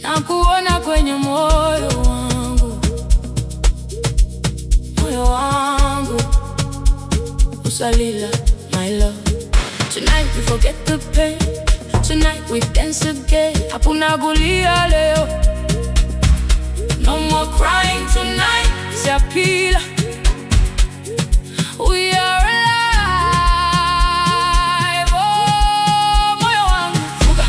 na kuona kwenye moyo wangu, moyo wangu usalila, my love. Tonight we forget the pain, tonight we dance again. Hakuna kulia leo, no more crying tonight. Siapila, we are alive. Oh, moyo wangu fuga,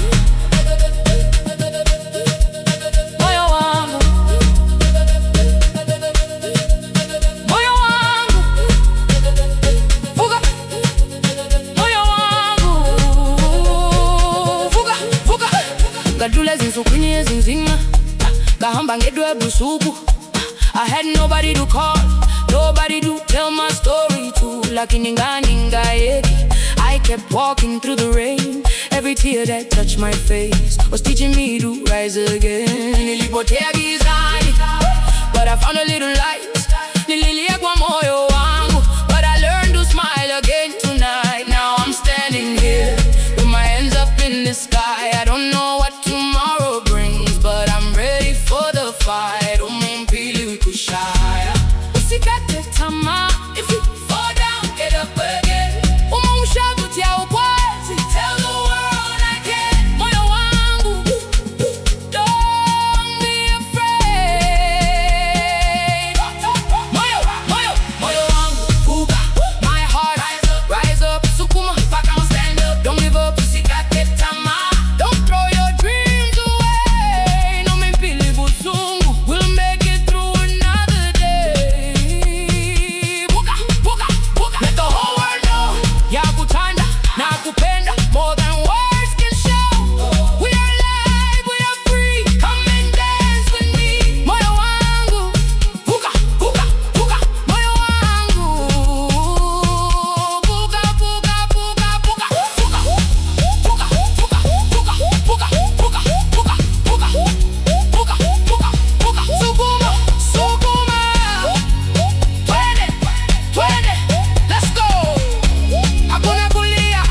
moyo wangu, moyo wangu fuga, moyo wangu fuga, fuga. Gadula zinsukunye zinzinga, gahamba ngedwe busuku. I had nobody to call, nobody to tell my story to. Lakini Good.muaic, I kept walking through the rain. Every tear that touched my face was teaching me to rise again. Nilipotea gizani, but I found a little light. Nililia kwa moyo wangu, but I learned to smile again tonight. Now I'm standing here with my hands up in the sky. I don't know what tomorrow brings, but I'm ready for the fight. Usikate tamaa, if you fall down, get up again. Umeshakutia ukwezi, tell the world I can. Moyo wangu, don't be afraid. Moyo wangu, fuga, my heart, rise up, sukuma, mpaka stand up. Don't give up, usikate tamaa. Don't throw your dreams away. No mpili busungu, we'll make it through another day. Let the whole world know, yakutanda, nakupenda, more than words can show. We are alive, we are free, come and dance with me. Moyo wangu, fuga, fuga, fuga. Moyo wangu, fuga, fuga, fuga, fuga, fuga, fuga, fuga, fuga, fuga, fuga, fuga, fuga, fuga, fuga, fuga. Sukuma, sukuma, twende, twende, let's go. Hakuna kulia,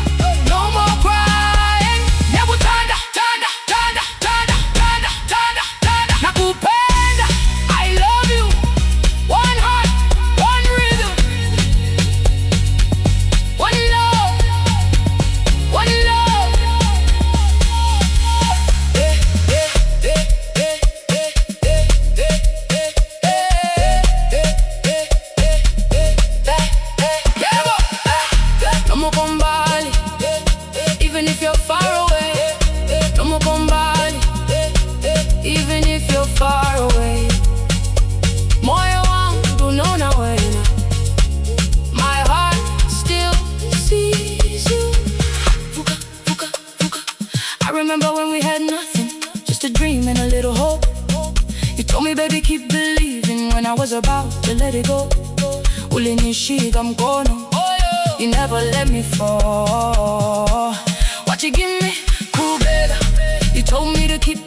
no more crying. Nakutanda, tanda, tanda, tanda, tanda, tanda, tanda. Nakupenda, I love you. One heart, one rhythm, one love, one love. Eh, eh, eh, eh, eh, eh, eh, eh, no more kumbali, even if you're far away. No more kumbali, even if you're far away. Moyo wangu unaona wena, my heart still sees you. Fuga, fuga, fuga. I remember when we had nothing, just a dream and a little hope. You told me, baby, keep believing when I was about to let it go. Ulinishika mkono, you never let me fall. What you give me? Cool, baby. You told me to keep